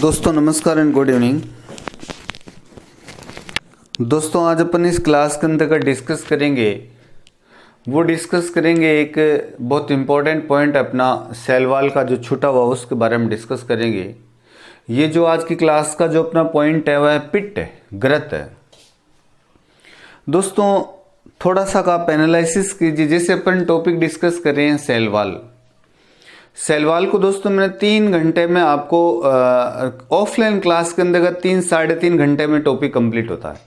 दोस्तों नमस्कार and good evening. दोस्तों आज अपन इस क्लास के अंतर्गत डिस्कस करेंगे एक बहुत इम्पोर्टेंट पॉइंट अपना सेल वॉल का जो छूटा हुआ उसके बारे में डिस्कस करेंगे। ये जो आज की क्लास का जो अपना पॉइंट है वह पिट है, ग्रत है। दोस्तों थोड़ा सा आप एनालिसिस कीजिए। जैसे अपन टॉपिक डिस्कस कर रहे हैं सेल वॉल को दोस्तों मैंने 3 घंटे में आपको ऑफलाइन क्लास के अंतर्गत 3-3.5 घंटे में टॉपिक कंप्लीट होता है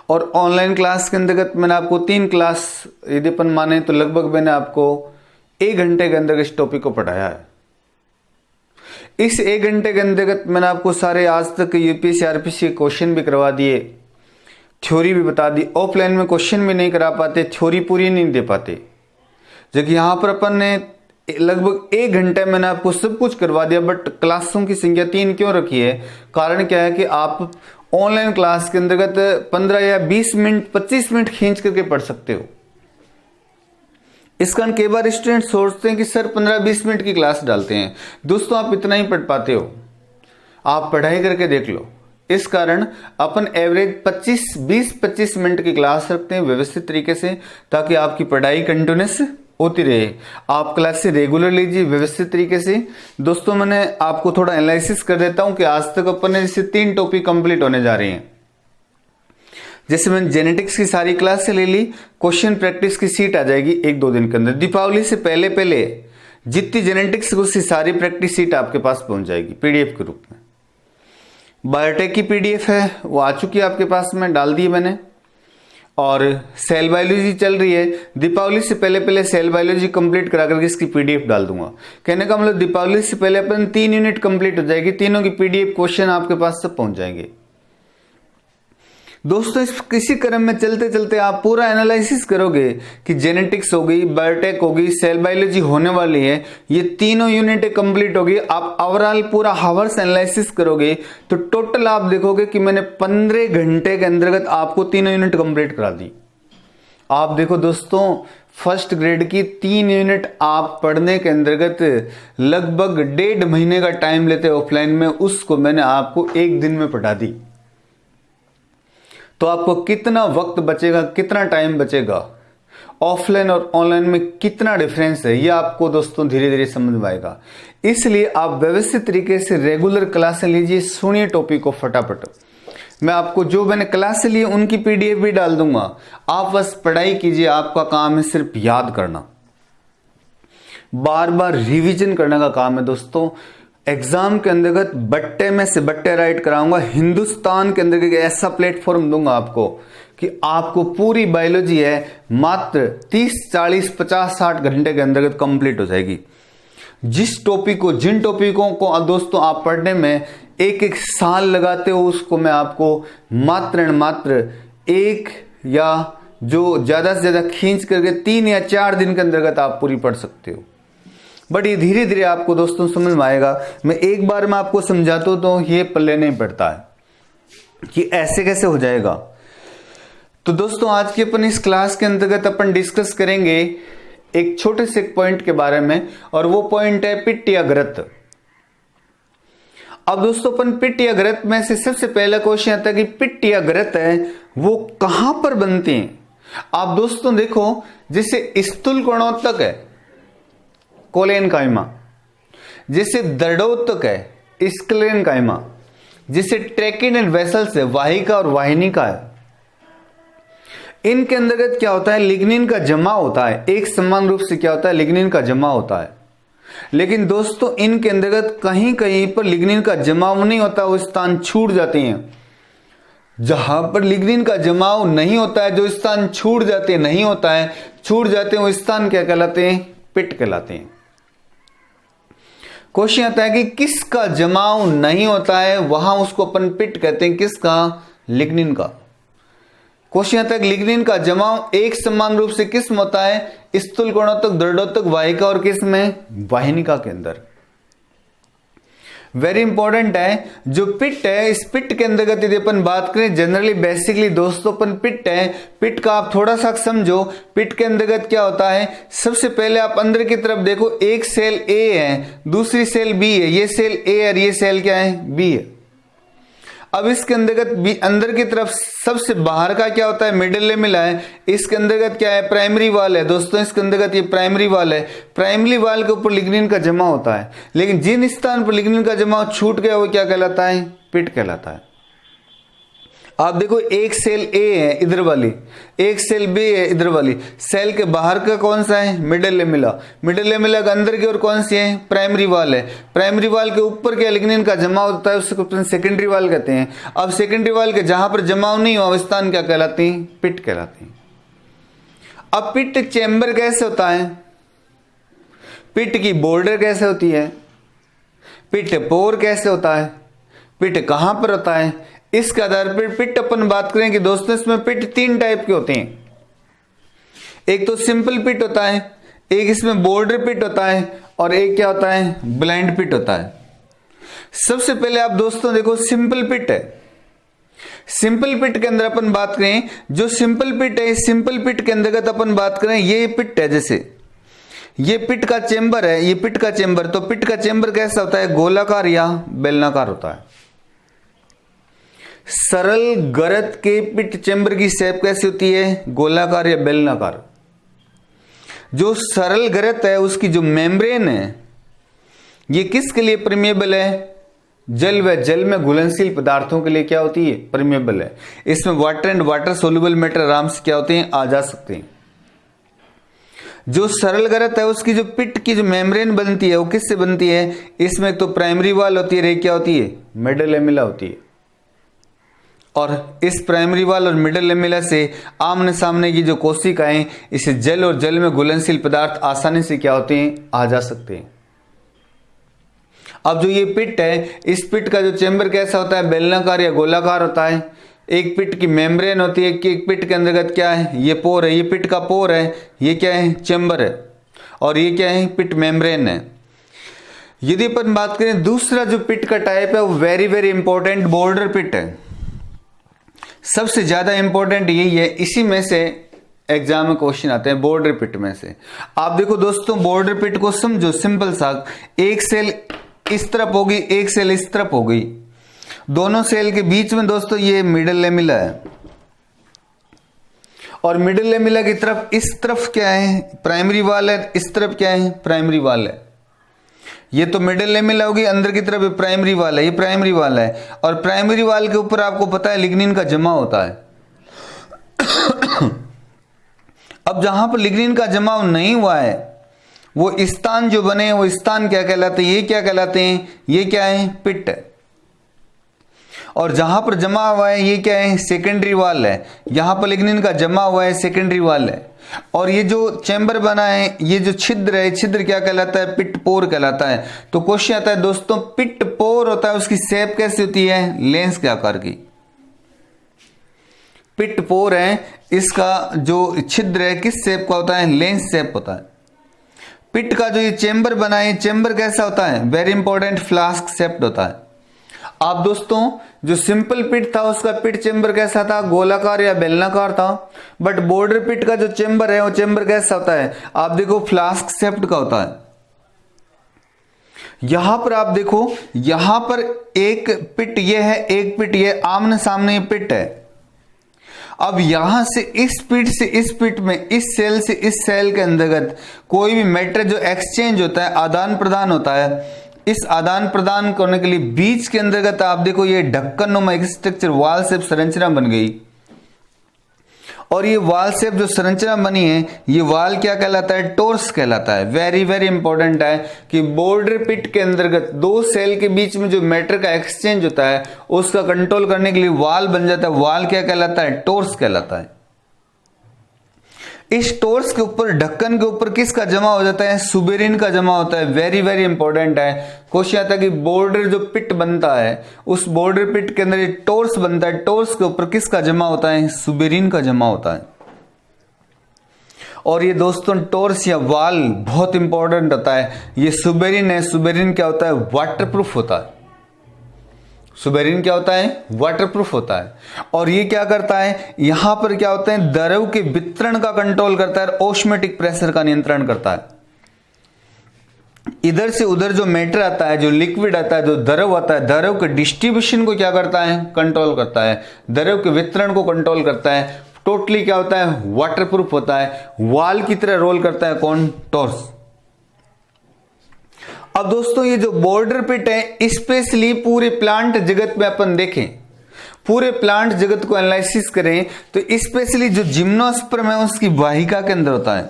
और ऑनलाइन क्लास के अंतर्गत मैंने आपको 3 क्लास यदि अपन माने तो लगभग मैंने आपको 1 घंटे के अंदर इस टॉपिक को पढ़ाया है। इस 1 घंटे के अंतर्गत मैंने आपको सारे आज तक यूपीएससी आरपीसी के क्वेश्चन भी करवा दिए, थ्योरी भी बता दी। ऑफलाइन में क्वेश्चन भी नहीं करा पाते, थ्योरी पूरी नहीं दे पाते, जबकि यहां पर अपन ने लगभग 1 घंटे मैंने आपको सब कुछ करवा दिया। बट क्लासों की संख्या 3 क्यों रखी है? कारण क्या है कि आप ऑनलाइन क्लास के अंतर्गत 15 या 20 मिनट 25 मिनट खींच करके पढ़ सकते हो। इस कारण कई बार स्टूडेंट सोचते हैं कि सर 15-20 मिनट की क्लास डालते हैं। दोस्तों आप इतना ही पढ़ पाते हो, आप पढ़ाई करके देख लो। इस कारण अपन एवरेज 20-25 मिनट की क्लास रखते हैं व्यवस्थित तरीके से, ताकि आपकी पढ़ाई कंटिन्यूस होती रहे। आप क्लास से रेगुलर लीजिए व्यवस्थित तरीके से। दोस्तों मैंने आपको थोड़ा एनालिसिस कर देता हूं कि आज तक अपन ने जैसे 3 टॉपिक कंप्लीट होने जा रहे हैं। जैसे मैंने जेनेटिक्स की सारी क्लास से ले ली, क्वेश्चन प्रैक्टिस की सीट आ जाएगी 1-2 दिन के अंदर। दीपावली से पहले जितनी जेनेटिक्स की सारी प्रैक्टिस सीट आपके पास पहुंच जाएगी पीडीएफ के रूप में। बायोटेक की पीडीएफ है वो आ चुकी है आपके पास में, डाल दी मैंने। और सेल बायोलॉजी चल रही है। दीपावली से पहले सेल बायोलॉजी कंप्लीट करा करके इसकी पीडीएफ डाल दूंगा। कहने का मतलब दीपावली से पहले अपन 3 यूनिट कंप्लीट हो जाएगी, तीनों की पीडीएफ क्वेश्चन आपके पास सब पहुंच जाएंगे। दोस्तों इस किसी क्रम में चलते चलते आप पूरा एनालिसिस करोगे कि जेनेटिक्स होगी, बायोटेक होगी, सेल बायोलॉजी होने वाली है, ये तीनों यूनिट कंप्लीट होगी। आप ओवरऑल पूरा हावर्स एनालिसिस करोगे तो टोटल आप देखोगे कि मैंने 15 घंटे के अंतर्गत आपको तीनों यूनिट कंप्लीट करा दी। आप देखो दोस्तों, फर्स्ट ग्रेड की 3 यूनिट आप पढ़ने के अंतर्गत लगभग 1.5 महीने का टाइम लेते ऑफलाइन में, उसको मैंने आपको 1 दिन में पढ़ा दी। तो आपको कितना वक्त बचेगा, कितना टाइम बचेगा, ऑफलाइन और ऑनलाइन में कितना डिफरेंस है, यह आपको दोस्तों धीरे धीरे समझ में आएगा। इसलिए आप व्यवस्थित तरीके से रेगुलर क्लासें लीजिए, सुनिए टॉपिक को फटाफट। मैं आपको जो मैंने क्लासें ली उनकी पीडीएफ भी डाल दूंगा। आप बस पढ़ाई कीजिए, आपका काम है सिर्फ याद करना, बार बार रिवीजन करने का काम है। दोस्तों एग्जाम के अंतर्गत बट्टे में से बट्टे राइट कराऊंगा। हिंदुस्तान के अंदर ऐसा प्लेटफॉर्म दूंगा आपको कि आपको पूरी बायोलॉजी है मात्र 30-40-50-60 घंटे के अंतर्गत कंप्लीट हो जाएगी। जिस टॉपिक को, जिन टॉपिकों को दोस्तों आप पढ़ने में 1-1 साल लगाते हो, उसको मैं आपको मात्र 1 या जो ज्यादा से ज्यादा खींच करके 3 या 4 दिन के अंतर्गत आप पूरी पढ़ सकते हो। बट ये धीरे धीरे आपको दोस्तों समझ में आएगा। मैं एक बार में आपको समझाता हूं तो ये पल्ले नहीं पड़ता है कि ऐसे कैसे हो जाएगा। तो दोस्तों आज की अपन इस क्लास के अंतर्गत अपन डिस्कस करेंगे एक छोटे से पॉइंट के बारे में, और वो पॉइंट है पिट या ग्रत। अब दोस्तों अपन पिट या ग्रत में से सबसे पहला क्वेश्चन आता है कि पिट या ग्रत है वो कहां पर बनते हैं। आप दोस्तों देखो, जैसे स्थूल कोणोत्तक है कोलेनकाइमा, जैसे दर्दोत्तक है स्क्लेरेनकाइमा, जैसे ट्रैकिन एंड वेसल्स है वाहिका और वाहिनिका है। इनके अंतर्गत क्या होता है, लिग्निन का जमा होता है। एक समान रूप से क्या होता है, लिग्निन का जमा होता है। लेकिन दोस्तों इनके अंतर्गत कहीं कहीं पर लिग्निन का जमाव नहीं होता, वो स्थान छूट जाते हैं। जहां पर लिग्निन का जमाव नहीं होता है, जो स्थान छूट जाते नहीं होता है, छूट जाते हैं, वो स्थान क्या कहलाते हैं, पिट कहलाते हैं। क्वेश्चन आता है कि किसका जमाव नहीं होता है, वहां उसको अपन पिट कहते हैं। किसका, लिग्निन का। क्वेश्चन आता है कि लिग्निन का जमाव एक समान रूप से किस में होता है, स्थूल कोणोत्तक, दर्दोत्तक, वाहिका और किस में, वाहिनिका के अंदर। वेरी इंपॉर्टेंट है। जो पिट है, इस पिट के अंतर्गत यदि अपन बात करें, जनरली बेसिकली दोस्तों अपन पिट है, पिट का आप थोड़ा सा समझो। पिट के अंतर्गत क्या होता है, सबसे पहले आप अंदर की तरफ देखो, एक सेल ए है, दूसरी सेल बी है, ये सेल ए और ये सेल क्या है, बी है। अब इसके अंतर्गत अंदर की तरफ सबसे बाहर का क्या होता है, मिडिल लेमिला है। इसके अंतर्गत क्या है, प्राइमरी वाल है दोस्तों, इसके अंतर्गत ये प्राइमरी वाल है। प्राइमरी वाल के ऊपर लिग्निन का जमा होता है, लेकिन जिन स्थान पर लिग्निन का जमा छूट गया वो क्या कहलाता है, पिट कहलाता है। आप देखो, एक सेल ए है इधर वाली, एक सेल बी है इधर वाली। सेल के बाहर का कौन सा है, मिडिल लेमिला। मिडिल लेमिला के अंदर की ओर कौन सी है, प्राइमरी वाल है। प्राइमरी वाल के ऊपर क्या लिग्निन का जमा होता है, उसको सेकेंडरी वाल कहते हैं। अब सेकेंडरी वाल के जहां पर जमाव नहीं हुआ स्थान क्या कहलाते हैं, पिट कहलाते हैं। अब पिट चेंबर कैसे होता है, पिट की बॉर्डर कैसे होती है, पिट पोर कैसे होता है, पिट कहां पर होता है, इसके आधार पर पिट अपन बात करें कि दोस्तों इसमें पिट तीन टाइप के होते हैं। एक तो सिंपल पिट होता है, एक इसमें बॉर्डर पिट होता है, और एक क्या होता है, ब्लाइंड पिट होता है। सबसे पहले आप दोस्तों देखो, सिंपल पिट है। सिंपल पिट के अंदर अपन बात करें, जो सिंपल पिट है, सिंपल पिट के अंतर्गत अपन बात करें, ये पिट है, जैसे ये पिट का चेंबर है, ये पिट का चेंबर। तो पिट का चेंबर कैसा होता है, गोलाकार या बेलनाकार होता है। सरल गरत के पिट चेंबर की शेप कैसी होती है, गोलाकार या बेलनाकार। जो सरल गरत है उसकी जो मेम्ब्रेन है, ये किसके लिए परमेबल है, जल व जल में घुलनशील पदार्थों के लिए क्या होती है, परमेबल है। इसमें water and water soluble matter आराम से क्या होते हैं, आ जा सकते हैं। जो सरल गरत है उसकी जो पिट की जो मेम्ब्रेन बनती है वो किससे बनती है, इसमें तो प्राइमरी वाल होती है, क्या होती है, मिडिल लेमिला होती है। और इस प्राइमरी वाल और मिडिल लेमिला से आमने सामने की जो कोशिकाएं, इसे जल और जल में घुलनशील पदार्थ आसानी से क्या होते हैं, आ जा सकते हैं। अब जो ये पिट है, इस पिट का जो चेंबर कैसा होता है, बेलनाकार या गोलाकार होता है। एक पिट की मेम्ब्रेन होती है, कि एक पिट के अंतर्गत क्या है, ये पोर है, ये पिट का पोर है, ये क्या है, चेंबर है, और ये क्या है, पिट मेम्ब्रेन है। यदि अपन बात करें दूसरा जो पिट का टाइप है, वो वेरी वेरी इंपॉर्टेंट बॉर्डर पिट है। सबसे ज्यादा इंपॉर्टेंट यही है, इसी में से एग्जाम में क्वेश्चन आते हैं, बॉर्डर पिट में से। आप देखो दोस्तों, बॉर्डर पिट को समझो सिंपल सा, एक सेल इस तरफ होगी, एक सेल इस तरफ होगी, दोनों सेल के बीच में दोस्तों ये मिडिल लेमिला है, और मिडिल लेमिला की तरफ इस तरफ क्या है, प्राइमरी वाल है, इस तरफ क्या है, प्राइमरी वाल है। ये तो मिडिल लेमिला होगी, अंदर की तरफ प्राइमरी वाल है, ये प्राइमरी वाल है, और प्राइमरी वाल के ऊपर आपको पता है लिग्निन का जमा होता है। अब जहां पर लिग्निन का जमाव नहीं हुआ है, वो स्थान जो बने हैं वो स्थान क्या कहलाते हैं, ये क्या कहलाते हैं, ये क्या है, पिट है। और जहां पर जमा हुआ है ये क्या है, सेकेंडरी वाल है। यहां पर लिग्निन का जमा हुआ है, सेकेंडरी वाल है। और ये जो चैम्बर बना है, ये जो छिद्र है, छिद्र क्या कहलाता है, पिट पोर कहलाता है। तो क्वेश्चन आता है दोस्तों, पिट पोर होता है, उसकी शेप कैसी होती है, लेंस के आकार की। पिट पोर है, इसका जो छिद्र है किस शेप का होता है, लेंस शेप होता है। पिट का जो ये चेंबर बना है, चेंबर कैसा होता है, वेरी इंपॉर्टेंट फ्लास्क शेप्ड होता है। आप दोस्तों जो सिंपल पिट था उसका पिट चेंबर कैसा था, गोलाकार या बेलनाकार था। बट बॉर्डर पिट का जो चेंबर है वो चेंबर कैसा होता है, आप देखो फ्लास्क शेप्ड का होता है। यहां पर आप देखो, यहां पर एक पिट ये है, एक पिट ये, आमने सामने ये पिट है। अब यहां से इस पिट से इस पिट में, इस सेल से इस सेल के अंतर्गत कोई भी मैटर जो एक्सचेंज होता है, आदान प्रदान होता है, इस आदान प्रदान करने के लिए बीच के अंतर्गत आप देखो ये ढक्कन नुमा एक स्ट्रक्चर, वाल शेप संरचना बन गई। और ये वाल शेप जो संरचना बनी है, ये वाल क्या कहलाता है, टोर्स कहलाता है। वेरी वेरी इंपॉर्टेंट है कि बॉर्डर पिट के अंतर्गत दो सेल के बीच में जो मैटर का एक्सचेंज होता है उसका कंट्रोल करने के लिए वाल बन जाता है। वाल क्या कहलाता है, टोर्स कहलाता है। इस टोर्स के ऊपर, ढक्कन के ऊपर किसका जमा हो जाता है, सुबेरिन का जमा होता है। वेरी वेरी इंपॉर्टेंट है, क्वेश्चन आता है कि बॉर्डर जो पिट बनता है, उस बॉर्डर पिट के अंदर ये टोर्स बनता है, टोर्स के ऊपर किसका जमा होता है, सुबेरिन का जमा होता है। और ये दोस्तों टोर्स या वाल बहुत इंपॉर्टेंट होता है। ये सुबेरिन है, सुबेरिन क्या होता है, वाटरप्रूफ होता है। सुबेरिन क्या होता है? वाटरप्रूफ होता है। और ये क्या करता है? यहां पर क्या होता है? द्रव के वितरण का कंट्रोल करता है और ऑस्मोटिक प्रेशर का नियंत्रण करता है। इधर से उधर जो मैटर आता है, जो लिक्विड आता है, जो द्रव आता है, द्रव के डिस्ट्रीब्यूशन को क्या करता है? कंट्रोल करता है। द्रव के वितरण को कंट्रोल करता है। टोटली क्या होता है? वाटरप्रूफ होता है। वाल की तरह रोल करता है कौन? टॉर्स। अब दोस्तों ये जो बॉर्डर पिट है, स्पेशली पूरे प्लांट जगत में अपन देखें, पूरे प्लांट जगत को एनालिसिस करें तो स्पेशली जो जिम्नोस्पर्म है उसकी वाहिका के अंदर होता है।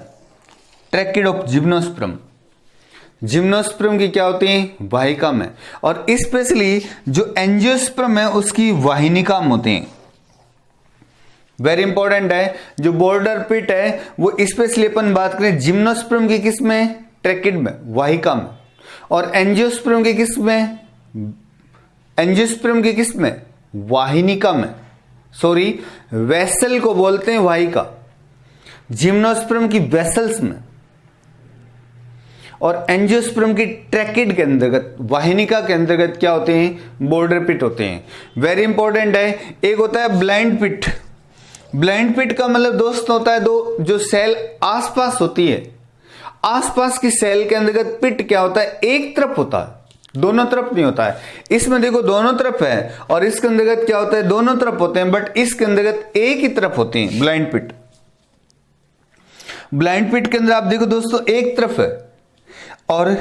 ट्रैकिड ऑफ जिम्नोस्पर्म, जिम्नोस्पर्म की क्या होती है? वाहिका में। और स्पेशली जो एंजियोस्पर्म है उसकी वाहिनिका में होते हैं। वेरी इंपॉर्टेंट है। जो बॉर्डर पिट है वो स्पेशली अपन बात करें जिम्नोस्पर्म की किस में? ट्रैकिड में, वाहिका में। और एंजियोस्पर्म की किस में? एंजियोस्पर्म की किस में? वाहिनिका में। सॉरी, वेसल को बोलते हैं वाहिका। जिम्नोस्पर्म की वेसल्स में और एंजियोस्पर्म की ट्रैकिड के अंतर्गत, वाहिनिका के अंतर्गत क्या होते हैं? बॉर्डर पिट होते हैं। वेरी इंपॉर्टेंट है। एक होता है ब्लाइंड पिट। ब्लाइंड पिट का मतलब दोस्त होता है दो जो सेल आसपास होती है, आसपास की सेल के अंतर्गत पिट क्या होता है? एक तरफ होता है, दोनों तरफ नहीं होता है। इसमें देखो दोनों तरफ है और इसके अंतर्गत क्या होता है? दोनों तरफ होते हैं, बट इसके अंतर्गत एक ही तरफ होती है। ब्लाइंड पिट, ब्लाइंड पिट के अंदर आप देखो दोस्तों एक तरफ है। और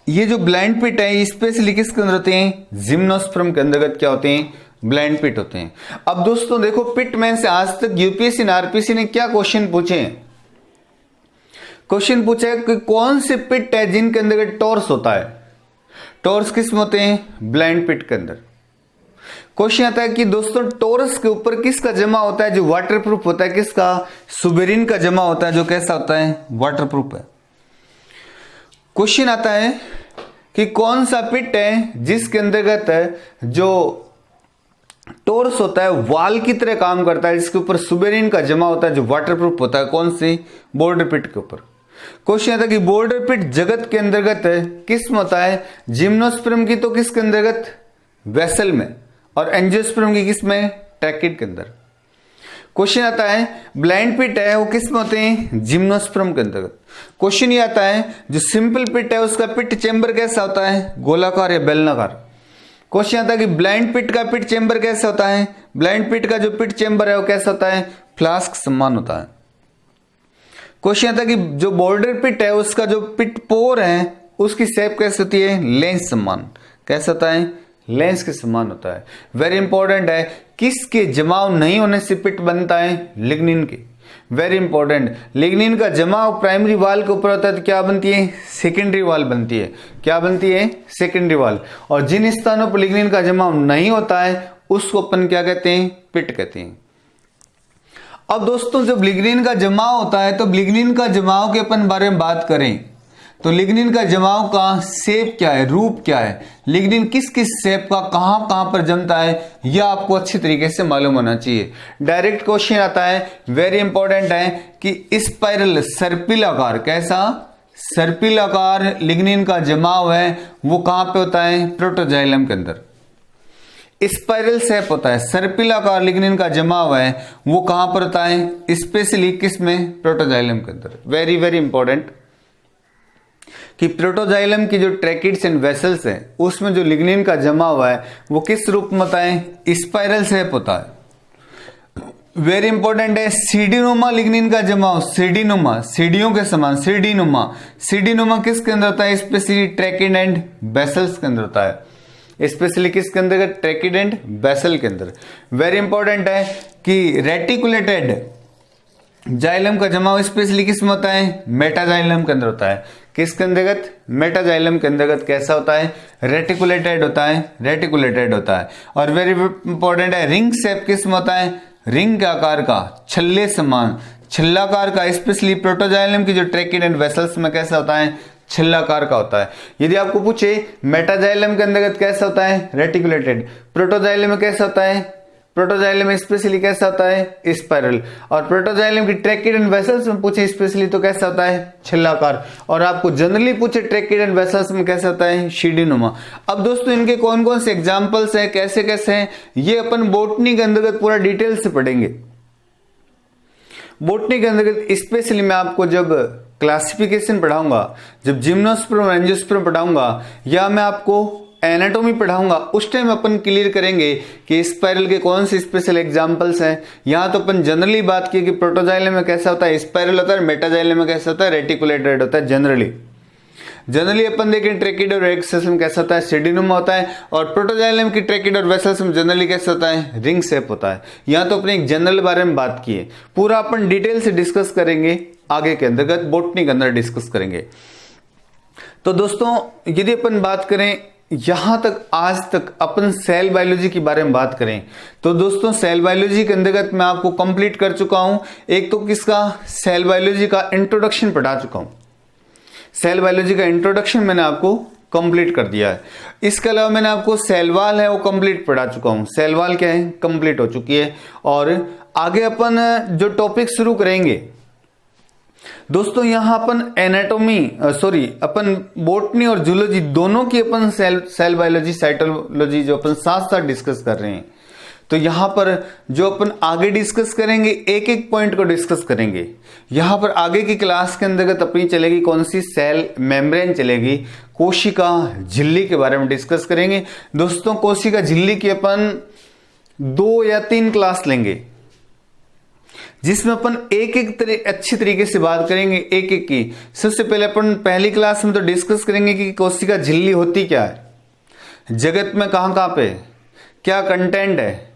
ये जो ब्लाइंड पिट है स्पेशली किसके अंदर होते हैं? जिम्नोस्पर्म के अंतर्गत क्या होते हैं? ब्लाइंड पिट होते हैं। अब दोस्तों देखो पिट में से आज तक यूपीएससी और आरपीसी ने क्या क्वेश्चन पूछे हैं? क्वेश्चन पूछा है कि कौन से पिट है जिनके अंदर टॉर्स होता है? टॉर्स किस में होते हैं? ब्लाइंड पिट के अंदर। क्वेश्चन आता है कि दोस्तों टॉर्स के ऊपर किसका जमा होता है जो वाटरप्रूफ होता है? किसका? सुबेरिन का जमा होता है जो कैसा होता है? वाटरप्रूफ है। क्वेश्चन आता है कि कौन सा पिट है जिसके अंतर्गत जो टॉर्स होता है वाल की तरह काम करता है, जिसके ऊपर सुबेरिन का जमा होता है जो वाटरप्रूफ होता है? कौन सी? बॉर्डर पिट के ऊपर। क्वेश्चन आता है कि बॉर्डर पिट जगत के अंतर्गत किस में होता है? जिम्नोस्पर्म की तो किसके अंतर्गत? वेसल में। और एंजियोस्पर्म की किस में? ट्रैकिड के अंदर। क्वेश्चन आता है ब्लाइंड पिट है वो किस में होते हैं? जिम्नोस्पर्म के अंतर्गत। क्वेश्चन ये आता है जो सिंपल पिट है उसका पिट चेंबर कैसा होता है? गोलाकार या बेलनाकार। क्वेश्चन आता है कि ब्लाइंड पिट का पिट चेंबर कैसा होता है? ब्लाइंड पिट का जो पिट चेंबर है वो कैसा होता है? फ्लास्क समान होता है। क्वेश्चन आता है कि जो बॉर्डर पिट है उसका जो पिट पोर है उसकी शेप कैसे होती है? लेंस समान। कैसा होता है? लेंस के समान होता है। वेरी इंपॉर्टेंट है। किसके जमाव नहीं होने से पिट बनता है? लिग्निन के। Very important. लिग्निन का जमाव प्राइमरी वाल के ऊपर होता है तो क्या बनती है? सेकेंडरी वाल बनती है। क्या बनती है? सेकेंडरी वाल। और जिन स्थानों पर लिग्निन का जमाव नहीं होता है उसको अपन क्या कहते हैं? पिट कहते हैं। अब दोस्तों जब लिग्निन का जमाव होता है तो लिग्निन का जमाव के अपन बारे में बात करें तो लिग्निन का जमाव का शेप क्या है? रूप क्या है? लिग्निन किस किस शेप का कहां पर जमता है यह आपको अच्छी तरीके से मालूम होना चाहिए। डायरेक्ट क्वेश्चन आता है, वेरी इंपॉर्टेंट है कि स्पाइरल सर्पिलाकार, कैसा? सर्पिलाकार लिग्निन का जमाव है वो कहां पे होता है? प्रोटोजाइलम के अंदर। स्पाइरल शेप होता है, सर्पिलाकार लिग्निन का जमाव है वो कहां पर होता है? स्पेशली किस में? प्रोटोजाइलम के अंदर। वेरी वेरी इंपॉर्टेंट कि प्रोटोजाइलम की जो ट्रैकिड्स एंड वेसल्स है उसमें जो लिग्निन का जमा हुआ है वो किस रूप में होता है? स्पाइरल शेप होता है। वेरी इंपॉर्टेंट है सीढ़ीनुमा लिग्निन का जमाव, सीढ़ीनुमा, सीढ़ियों के समान, सीढ़ीनुमा। सीढ़ीनुमा किसके अंदर होता है? स्पेशली ट्रैकिड एंड बेसल्स के अंदर होता है। स्पेशली किसके अंदर? ट्रैकिड एंड बेसल के अंदर। वेरी इंपॉर्टेंट है कि रेटिकुलेटेड जाइलम का जमाव स्पेशली किस में होता है? मेटाजाइलम के अंदर होता है। किसके अंतर्गत? मेटाजाइलम के अंतर्गत। कैसा होता है? रेटिकुलेटेड होता है। रेटिकुलेटेड होता है। और वेरी इंपॉर्टेंट है रिंग शेप किस में होता है? रिंग के आकार का, छल्ले समान, छल्लाकार का। स्पेशली प्रोटोजाइलम की जो ट्रैकिड एंड वेसल्स में कैसा होता है? छल्लाकार का होता है। यदि आपको पूछे मेटाजाइलम के अंतर्गत कैसा होता है? रेटिकुलेटेड। प्रोटोजाइलम में कैसा होता है? प्रोटोजाइलम स्पेशली कैसा होता है, स्पाइरल। और प्रोटोजाइलम की ट्रैकिड वेसल्स में पूछे स्पेशली तो कैसा होता है, छिल्लाकार। और आपको जनरली पूछे ट्रैकिड वेसल्स में कैसा होता है, सीढ़ीनुमा। अब दोस्तों इनके कौन कौन से एग्जाम्पल्स हैं, कैसे कैसे हैं, ये अपन बॉटनी के अंतर्गत पूरा डिटेल से पढ़ेंगे। बॉटनी के अंतर्गत स्पेशली मैं आपको जब क्लासिफिकेशन पढ़ाऊंगा, जब जिम्नोस्पर्म एंजियोस्पर्म पढ़ाऊंगा, या मैं आपको एनाटॉमी पढ़ाऊंगा, उस टाइम अपन क्लियर करेंगे कि स्पाइरल के कौन से स्पेशल एग्जांपल्स हैं। यहां तो अपन जनरली बात की कि प्रोटोजाइलम में कैसा होता है, स्पाइरल होता है, मेटाजाइलम में कैसा होता है, रेटिकुलेटेड होता है। जनरली अपन देखें ट्रैकिड और वेसल्स में कैसा होता है, सीढ़ीनुमा होता है। और प्रोटोजाइलम की ट्रैकिड और वेसल्स में जनरली कैसा होता है, रिंग शेप होता है। यहां तो अपने एक जनरल बारे में बात की है, पूरा अपन डिटेल से डिस्कस करेंगे आगे के अंतर्गत, बॉटनी के अंदर डिस्कस करेंगे। तो दोस्तों यदि अपन बात करें यहां तक, आज तक अपन सेल बायोलॉजी के बारे में बात करें तो दोस्तों सेल बायोलॉजी के अंतर्गत मैं आपको कंप्लीट कर चुका हूं। एक तो किसका, सेल बायोलॉजी का इंट्रोडक्शन पढ़ा चुका हूं। सेल बायोलॉजी का इंट्रोडक्शन मैंने आपको कंप्लीट कर दिया है। इसके अलावा मैंने आपको सेल वॉल है वो कंप्लीट पढ़ा चुका हूं। सेल वॉल क्या है, कंप्लीट हो चुकी है। और आगे अपन जो टॉपिक शुरू करेंगे दोस्तों, यहां अपन एनाटॉमी अपन बॉटनी और जूलॉजी दोनों की अपन सेल बायोलॉजी, साइटोलॉजी जो अपन साथ साथ डिस्कस कर रहे हैं। तो यहां पर जो अपन आगे डिस्कस करेंगे, एक एक पॉइंट को डिस्कस करेंगे। यहां पर आगे की क्लास के अंतर्गत अपनी चलेगी कौन सी, सेल मेम्ब्रेन चलेगी, कोशिका झिल्ली के बारे में डिस्कस करेंगे। दोस्तों कोशिका झिल्ली की अपन 2 या 3 क्लास लेंगे, जिसमें अपन एक एक अच्छी तरीके से बात करेंगे, एक एक की। सबसे पहले अपन पहली क्लास में तो डिस्कस करेंगे कि कोशिका झिल्ली होती क्या है, जगत में कहां कहां पे, क्या कंटेंट है।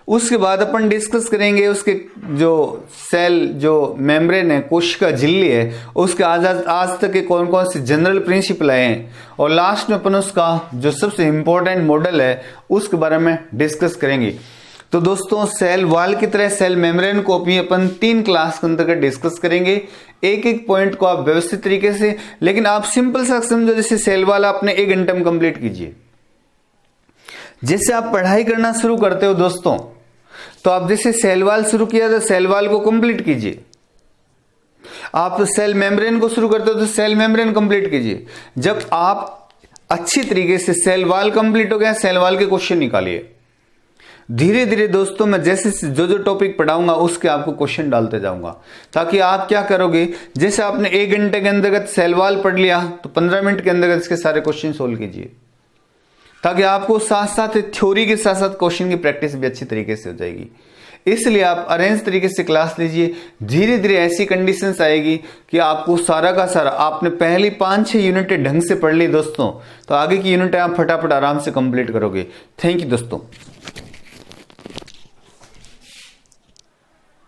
उसके बाद अपन डिस्कस करेंगे उसके जो सेल, जो मेम्ब्रेन है, कोशिका झिल्ली है, उसके आज तक के कौन कौन से जनरल प्रिंसिपल आए हैं। और लास्ट में अपन उसका जो सबसे इंपॉर्टेंट मॉडल है उसके बारे में डिस्कस करेंगे। तो दोस्तों सेल वॉल की तरह सेल मेम्ब्रेन को भी अपन 3 क्लास के अंतर्गत डिस्कस करेंगे। एक एक पॉइंट को आप व्यवस्थित तरीके से, लेकिन आप सिंपल सा समझो, जैसे सेल वॉल आपने 1 घंटे में कंप्लीट कीजिए। जैसे आप पढ़ाई करना शुरू करते हो दोस्तों, तो आप जैसे सेल वॉल शुरू किया तो सेल वॉल को कंप्लीट कीजिए। आप सेल मेम्ब्रेन को शुरू करते हो तो सेल मेम्ब्रेन कंप्लीट कीजिए। जब आप अच्छी तरीके से सेल वॉल कंप्लीट हो गया, सेल वॉल के क्वेश्चन निकालिए। धीरे धीरे दोस्तों मैं जैसे जो जो टॉपिक पढ़ाऊंगा उसके आपको क्वेश्चन डालते जाऊंगा, ताकि आप क्या करोगे, जैसे आपने 1 घंटे के अंतर्गत सेल वॉल पढ़ लिया तो 15 मिनट के अंतर्गत इसके सारे क्वेश्चन सोल्व कीजिए, ताकि आपको साथ साथ थ्योरी के साथ साथ क्वेश्चन की प्रैक्टिस भी अच्छी तरीके से हो जाएगी। इसलिए आप अरेंज तरीके से क्लास लीजिए। धीरे धीरे ऐसी कंडीशंस आएगी कि आपको सारा का सारा, आपने पहली 5-6 यूनिटें ढंग से पढ़ ली दोस्तों, तो आगे की यूनिटें आप फटाफट आराम से कंप्लीट करोगे। थैंक यू दोस्तों।